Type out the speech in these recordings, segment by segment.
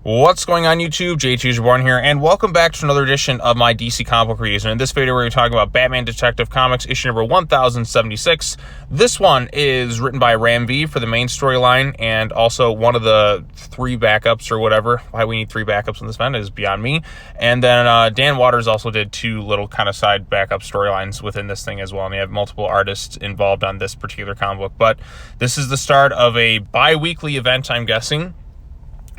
What's going on YouTube? JTUsReborn here, and welcome back to another edition of my DC comic book reviews. And in this video, we're going to be talking about Batman Detective Comics, issue number 1076. This one is written by Ram V for the main storyline, and also one of the three backups or whatever. Why we need three backups in this event is beyond me. And then Dan Waters also did two little kind of side backup storylines within this thing as well. And we have multiple artists involved on this particular comic book. But this is the start of a bi-weekly event, I'm guessing,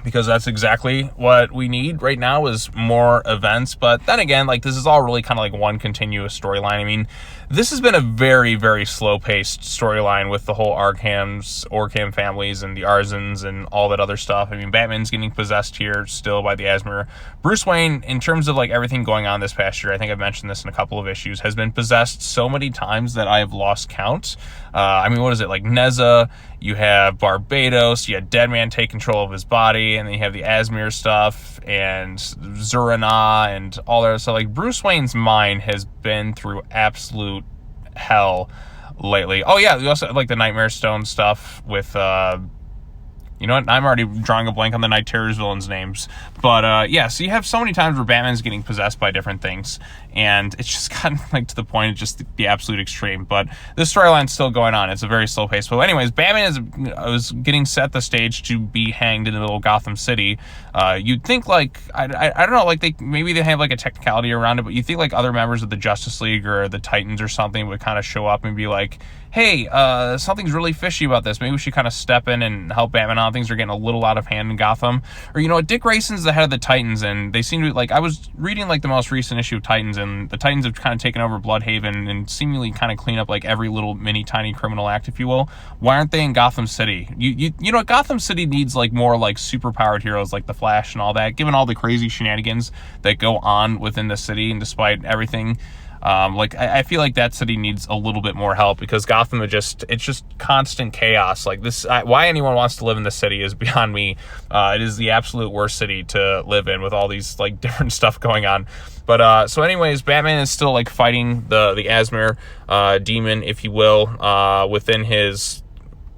because that's exactly what we need right now is more events. But then again, like, this is all really kind of like one continuous storyline. I mean, this has been a very, very slow-paced storyline with the whole Orgham families and the Arzans and all that other stuff. I mean, Batman's getting possessed here still by the Azmer. Bruce Wayne, in terms of like everything going on this past year, I think I've mentioned this in a couple of issues, has been possessed so many times that I have lost count. I mean, what is it, like Neza, you have Barbados, you had Deadman take control of his body, and then you have the Azmer stuff, and Zurana, and all that. So, like, Bruce Wayne's mind has been through absolute hell lately. Oh, yeah, we also have, like, the Nightmare Stone stuff with, you know what? I'm already drawing a blank on the Night Terrors villains' names. But, yeah, so you have so many times where Batman's getting possessed by different things. And it's just gotten, like, to the point of just the absolute extreme. But this storyline's still going on. It's a very slow pace. But anyways, Batman was getting set the stage to be hanged in the middle of Gotham City. You'd think, like, I don't know, like, maybe they have, like, a technicality around it. But you think, like, other members of the Justice League or the Titans or something would kind of show up and be like, hey, something's really fishy about this. Maybe we should kind of step in and help Batman out. Things are getting a little out of hand in Gotham. Or, you know what, Dick Grayson's the head of the Titans, and they seem to, like, I was reading, like, the most recent issue of Titans, and the Titans have kind of taken over Bloodhaven and seemingly kind of clean up, like, every little mini tiny criminal act, if you will. Why aren't they in Gotham City? You know, Gotham City needs, like, more, like, super-powered heroes like the Flash and all that, given all the crazy shenanigans that go on within the city, and despite everything, like, I feel like that city needs a little bit more help, because Gotham it's just constant chaos. Like, this, why anyone wants to live in this city is beyond me. It is the absolute worst city to live in with all these, like, different stuff going on. But, so anyways, Batman is still, like, fighting the Azmer, demon, if you will, within his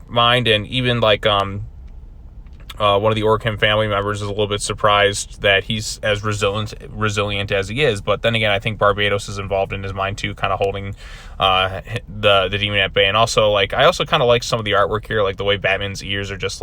mind, and even, like, one of the Orgham family members is a little bit surprised that he's as resilient as he is. But then again, I think Barbados is involved in his mind too, kind of holding the demon at bay. And also, like, I also kind of like some of the artwork here, like the way Batman's ears are just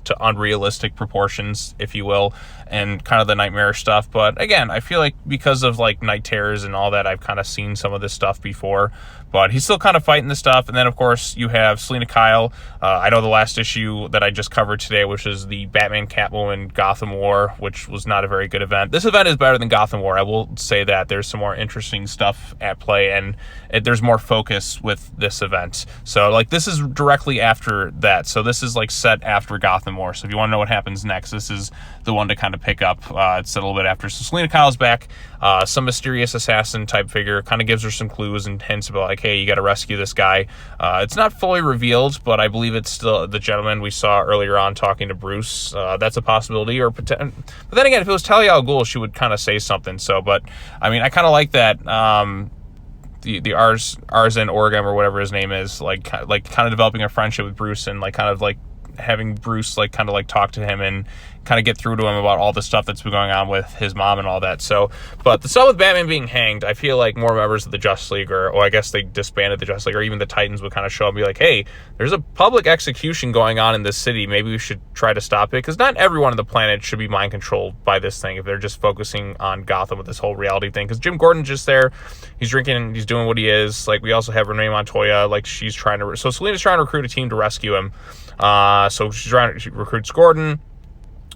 to unrealistic proportions, if you will, and kind of the nightmare stuff. But again, I feel like because of, like, Night Terrors and all that, I've kind of seen some of this stuff before. But he's still kind of fighting this stuff. And then, of course, you have Selina Kyle. I know the last issue that I just covered today, which is the Batman Catwoman Gotham War, which was not a very good event. This event is better than Gotham War. I will say that. There's some more interesting stuff at play, and there's more focus with this event. So, like, this is directly after that. So this is, like, set after Gotham War. So if you want to know what happens next, this is the one to kind of pick up. It's set a little bit after. So Selina Kyle's back. Some mysterious assassin type figure kind of gives her some clues and hints about, like, hey, you got to rescue this guy. It's not fully revealed, but I believe it's still the gentleman we saw earlier on talking to Bruce. That's a possibility. But then again, if it was Talia al Ghul, she would kind of say something. So, but I mean, I kind of like that. The Arzan Orgham or whatever his name is, like kind of developing a friendship with Bruce, and, like, kind of like having Bruce, like, kind of like talk to him and kind of get through to him about all the stuff that's been going on with his mom and all that. So, but the stuff with Batman being hanged, I feel like more members of the Justice League, or I guess they disbanded the Justice League, or even the Titans would kind of show up and be like, hey, there's a public execution going on in this city. Maybe we should try to stop it, because not everyone on the planet should be mind controlled by this thing if they're just focusing on Gotham with this whole reality thing. Because Jim Gordon's just there, he's drinking, he's doing what he is. Like, we also have Renee Montoya, like, she's trying to, so Selina's trying to recruit a team to rescue him. So she recruits Gordon.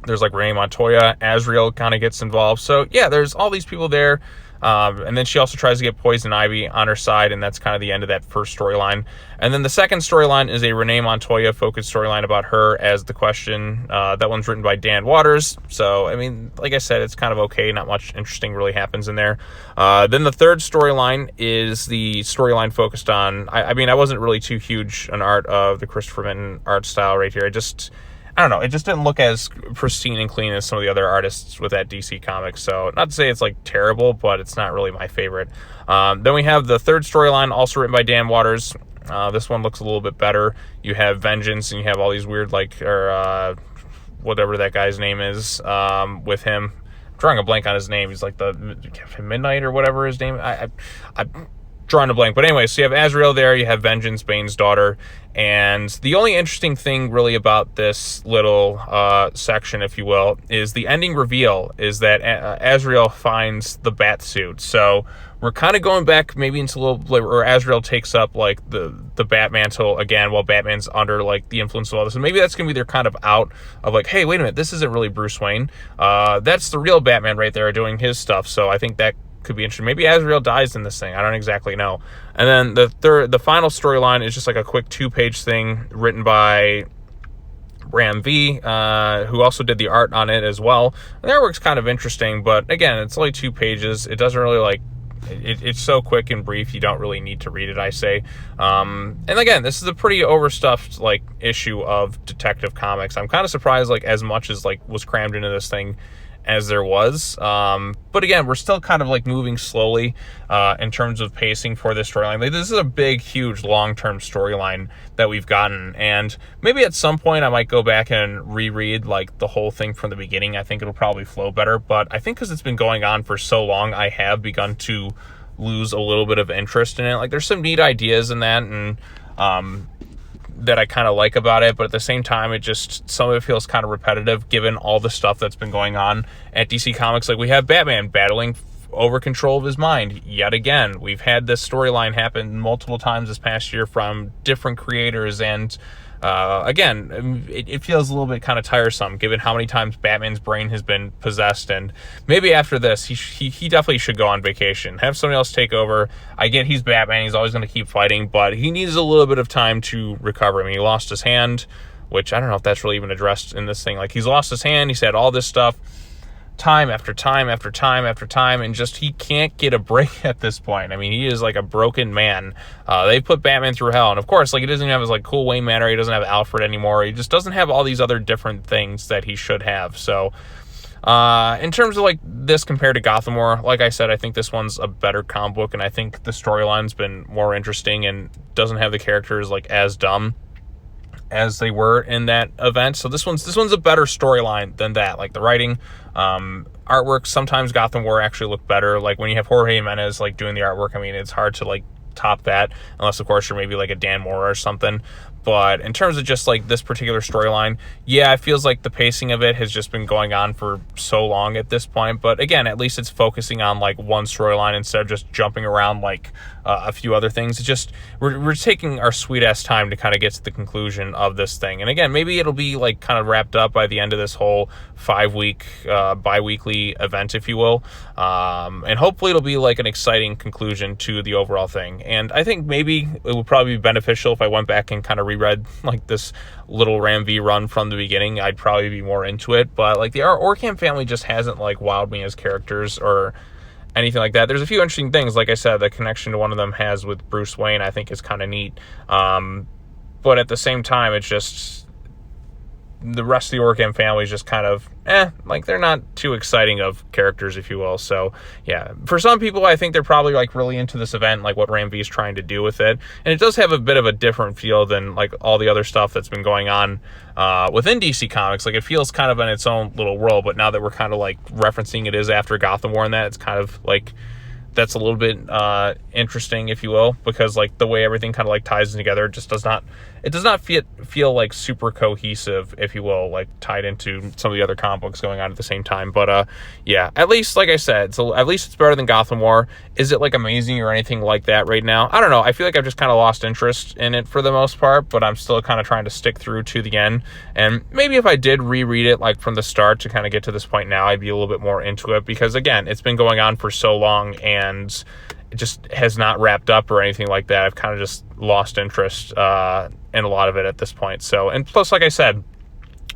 There's, like, Renee Montoya. Azrael kind of gets involved. So, yeah, there's all these people there. And then she also tries to get Poison Ivy on her side, and that's kind of the end of that first storyline. And then the second storyline is a Renee Montoya focused storyline about her as the Question. That one's written by Dan Waters. So, I mean, like I said, it's kind of okay. Not much interesting really happens in there. Then the third storyline is the storyline focused on, I mean, I wasn't really too huge an art of the Christopher Minton art style right here. I don't know, it just didn't look as pristine and clean as some of the other artists with that DC Comics. So, not to say it's, like, terrible, but it's not really my favorite. Then we have the third storyline, also written by Dan Waters. This one looks a little bit better. You have Vengeance, and you have all these weird, like, whatever that guy's name is, with him. I'm drawing a blank on his name. He's like the Midnight or whatever his name. I'm drawing a blank. But anyway, so you have Azrael there. You have Vengeance, Bane's daughter. And the only interesting thing really about this little section, if you will, is the ending reveal is that Azrael finds the bat suit. So we're kind of going back maybe into a little, where Azrael takes up like the bat mantle again while Batman's under like the influence of all this. And maybe that's going to be their kind of out of like, hey, wait a minute, this isn't really Bruce Wayne. That's the real Batman right there doing his stuff. So I think that could be interesting. Maybe Azrael dies in this thing. I don't exactly know. And then the final storyline is just like a quick 2-page thing written by Ram V, who also did the art on it as well. And the artwork's kind of interesting, but again, it's only 2 pages. It doesn't really like, it's so quick and brief, you don't really need to read it, I say. And again, this is a pretty overstuffed like issue of Detective Comics. I'm kind of surprised like as much as like was crammed into this thing as there was, but again, we're still kind of like moving slowly in terms of pacing for this storyline. Like, this is a big, huge, long-term storyline that we've gotten, and maybe at some point I might go back and reread like the whole thing from the beginning. I think it'll probably flow better, but I think because it's been going on for so long, I have begun to lose a little bit of interest in it. Like, there's some neat ideas in that, and that I kind of like about it, but at the same time, it just, some of it feels kind of repetitive given all the stuff that's been going on at DC Comics. Like, we have Batman battling over control of his mind yet again. We've had this storyline happen multiple times this past year from different creators, and again, it feels a little bit kind of tiresome given how many times Batman's brain has been possessed. And maybe after this, he definitely should go on vacation, have somebody else take over. I get he's Batman, he's always going to keep fighting, but he needs a little bit of time to recover. I mean, he lost his hand, which I don't know if that's really even addressed in this thing. Like, he's lost his hand, he's had all this stuff time after time after time after time, and just he can't get a break at this point. I mean, he is like a broken man. They put Batman through hell, and of course, like, he doesn't even have his like cool Wayne Manor, he doesn't have Alfred anymore, he just doesn't have all these other different things that he should have. So in terms of like this compared to Gotham War, like I said, I think this one's a better comic book, and I think the storyline's been more interesting and doesn't have the characters like as dumb as they were in that event. So this one's a better storyline than that. Like, the writing, artwork, sometimes Gotham War actually looked better. Like, when you have Jorge Jimenez like doing the artwork, I mean, it's hard to like top that, unless of course you're maybe like a Dan Moore or something. But in terms of just like this particular storyline, yeah, it feels like the pacing of it has just been going on for so long at this point. But again, at least it's focusing on like one storyline instead of just jumping around like a few other things. It's just, we're taking our sweet ass time to kind of get to the conclusion of this thing. And again, maybe it'll be like kind of wrapped up by the end of this whole 5-week bi-weekly event, if you will. And hopefully it'll be like an exciting conclusion to the overall thing. And I think maybe it would probably be beneficial if I went back and kind of reread like this little Ram V run from the beginning. I'd probably be more into it, but like the Orgham family just hasn't like wowed me as characters or anything like that. There's a few interesting things, like I said, the connection to one of them has with Bruce Wayne I think is kind of neat, but at the same time, it's just the rest of the Orgham family is just kind of like they're not too exciting of characters, if you will. So yeah, for some people I think they're probably like really into this event, like what Ram V is trying to do with it, and it does have a bit of a different feel than like all the other stuff that's been going on within DC Comics. Like, it feels kind of in its own little world, but now that we're kind of like referencing it is after Gotham War and that, it's kind of like that's a little bit interesting, if you will, because like the way everything kind of like ties together just does not feel like super cohesive, if you will, like tied into some of the other comic books going on at the same time. But yeah, at least, like I said, so at least it's better than Gotham War. Is it like amazing or anything like that right now? I don't know. I feel like I've just kind of lost interest in it for the most part, but I'm still kind of trying to stick through to the end. And maybe if I did reread it like from the start to kind of get to this point now, I'd be a little bit more into it, because again, it's been going on for so long and it just has not wrapped up or anything like that. I've kind of just lost interest in a lot of it at this point. So, and plus, like I said,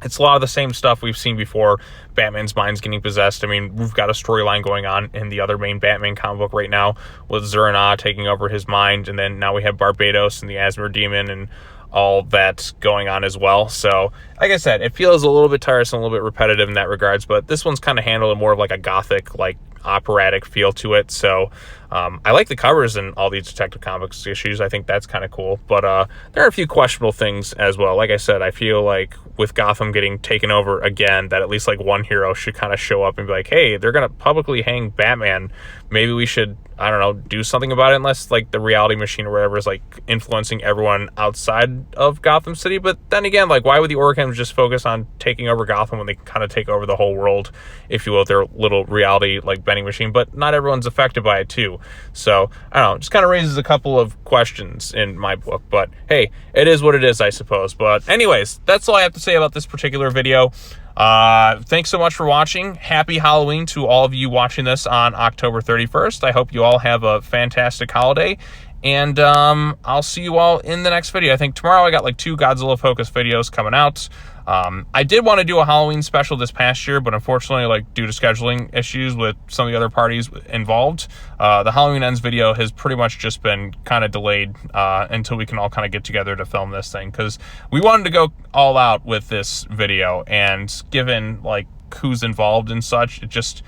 it's a lot of the same stuff we've seen before. Batman's mind's getting possessed. I mean, we've got a storyline going on in the other main Batman comic book right now with Zur-En-Ah taking over his mind, and then now we have Barbados and the Azmer demon and all that's going on as well. So, like I said, it feels a little bit tiresome, a little bit repetitive in that regards, but this one's kind of handled more of like a gothic, like operatic feel to it. So I like the covers in all these Detective Comics issues. I think that's kind of cool. But there are a few questionable things as well. Like I said, I feel like with Gotham getting taken over again, that at least like one hero should kind of show up and be like, hey, they're going to publicly hang Batman. Maybe we should, I don't know, do something about it, unless like the reality machine or whatever is like influencing everyone outside of Gotham City. But then again, like, why would the Orghams just focus on taking over Gotham when they can kind of take over the whole world, if you will, their little reality like bending machine? But not everyone's affected by it too. So I don't know, it just kind of raises a couple of questions in my book. But hey, it is what it is, I suppose. But anyways, that's all I have to say about this particular video. Thanks so much for watching. Happy Halloween to all of you watching this on October 31st. I hope you all have a fantastic holiday, and I'll see you all in the next video. I think tomorrow I got like 2 Godzilla Focus videos coming out. I did want to do a Halloween special this past year, but unfortunately, like, due to scheduling issues with some of the other parties involved, the Halloween Ends video has pretty much just been kind of delayed until we can all kind of get together to film this thing, because we wanted to go all out with this video, and given like who's involved and such, it's just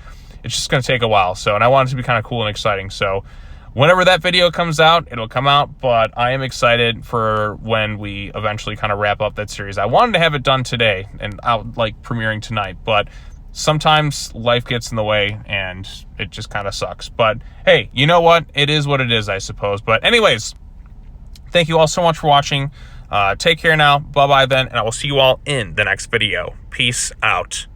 going to take a while. So, and I want it to be kind of cool and exciting. So whenever that video comes out, it'll come out, but I am excited for when we eventually kind of wrap up that series. I wanted to have it done today and out, like, premiering tonight, but sometimes life gets in the way and it just kind of sucks. But hey, you know what? It is what it is, I suppose. But anyways, thank you all so much for watching. Take care now. Bye-bye then, and I will see you all in the next video. Peace out.